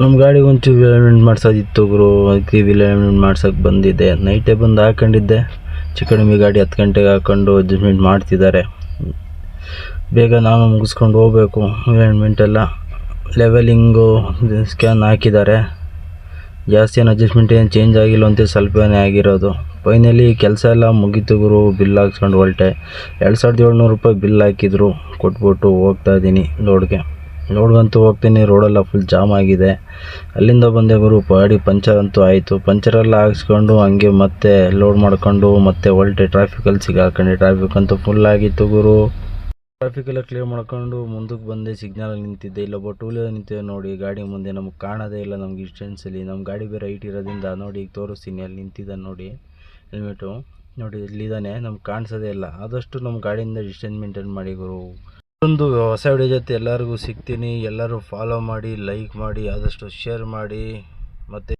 ನಮ್ಮ ಗಾಡಿಗೆ ಒಂಚೂರು ವಿಲೈನ್ಮೆಂಟ್ ಮಾಡ್ಸೋದಿತ್ತು ಗುರು, ಅದಕ್ಕೆ ವಿಲೈನ್ಮೆಂಟ್ ಮಾಡ್ಸೋಕ್ಕೆ ಬಂದಿದ್ದೆ. ನೈಟೇ ಬಂದು ಹಾಕೊಂಡಿದ್ದೆ. ಚಿಕ್ಕಡಿಮೆ ಗಾಡಿ 10 ಗಂಟೆಗೆ ಹಾಕ್ಕೊಂಡು ಅಡ್ಜಸ್ಟ್ಮೆಂಟ್ ಮಾಡ್ತಿದ್ದಾರೆ. ಬೇಗ ನಾನು ಮುಗಿಸ್ಕೊಂಡು ಹೋಗ್ಬೇಕು. ವಿಲೈನ್ಮೆಂಟ್ ಎಲ್ಲ ಲೆವೆಲಿಂಗು ಸ್ಕ್ಯಾನ್ ಹಾಕಿದ್ದಾರೆ. ಜಾಸ್ತಿ ಏನು ಅಡ್ಜಸ್ಟ್ಮೆಂಟ್ ಏನು ಚೇಂಜ್ ಆಗಿಲ್ಲ ಅಂತ, ಸ್ವಲ್ಪನೇ ಆಗಿರೋದು. ಫೈನಲಿ ಕೆಲಸ ಎಲ್ಲ ಮುಗೀತು ಗುರು. ಬಿಲ್ ಹಾಕ್ಸ್ಕೊಂಡು ಹೊರಟೆ. 2700 ರೂಪಾಯಿ ಬಿಲ್ ಹಾಕಿದ್ರು. ಕೊಟ್ಬಿಟ್ಟು ಹೋಗ್ತಾ ಇದ್ದೀನಿ ಲೋಡ್ಗಂತೂ ಹೋಗ್ತೀನಿ. ರೋಡೆಲ್ಲ ಫುಲ್ ಜಾಮ್ ಆಗಿದೆ. ಅಲ್ಲಿಂದ ಬಂದೆ ಗುರು. ಗಾಡಿ ಪಂಚರ್ ಅಂತೂ ಆಯಿತು. ಪಂಚರೆಲ್ಲ ಹಾಕ್ಸ್ಕೊಂಡು ಹಂಗೆ ಮತ್ತೆ ಲೋಡ್ ಮಾಡ್ಕೊಂಡು ಮತ್ತೆ ಹೊರಟೆ. ಟ್ರಾಫಿಕಲ್ಲಿ ಸಿಗಾಕೊಂಡೆ. ಟ್ರಾಫಿಕ್ ಅಂತೂ ಫುಲ್ ಆಗಿತ್ತು ಗುರು. ಟ್ರಾಫಿಕೆಲ್ಲ ಕ್ಲಿಯರ್ ಮಾಡ್ಕೊಂಡು ಮುಂದಕ್ಕೆ ಬಂದೆ. ಸಿಗ್ನಲಲ್ಲಿ ನಿಂತಿದ್ದೆ. ಇಲ್ಲೊಬ್ಬ ಟೂ ವೀಲರ್ ನಿಂತಿದೆ ನೋಡಿ ಗಾಡಿ ಮುಂದೆ. ನಮಗೆ ಕಾಣೋದೇ ಇಲ್ಲ ನಮ್ಗೆ ಡಿಸ್ಟೆನ್ಸಲ್ಲಿ. ನಮ್ಮ ಗಾಡಿ ಬೇರೆ ಹೈಟ್ ಇರೋದ್ರಿಂದ ನೋಡಿ ಈಗ ತೋರಿಸ್ತೀನಿ. ಅಲ್ಲಿ ನಿಂತಿದ್ದಾನೆ ನೋಡಿ ಹೆಲ್ಮೆಟು ನೋಡಿ, ಇಲ್ಲಿದ್ದಾನೆ. ನಮ್ಗೆ ಕಾಣಿಸೋದೇ ಇಲ್ಲ. ಆದಷ್ಟು ನಮ್ಮ ಗಾಡಿಯಿಂದ ಡಿಸ್ಟೆನ್ಸ್ ಮೇಂಟೈನ್ ಮಾಡಿ ಗುರು. ಒಂದು ಹೊಸ ವಿಡಿಯೋ ಜೊತೆ ಎಲ್ಲರಿಗೂ ಸಿಗ್ತೀನಿ. ಎಲ್ಲರೂ ಫಾಲೋ ಮಾಡಿ, ಲೈಕ್ ಮಾಡಿ, ಆದಷ್ಟು ಶೇರ್ ಮಾಡಿ. ಮತ್ತು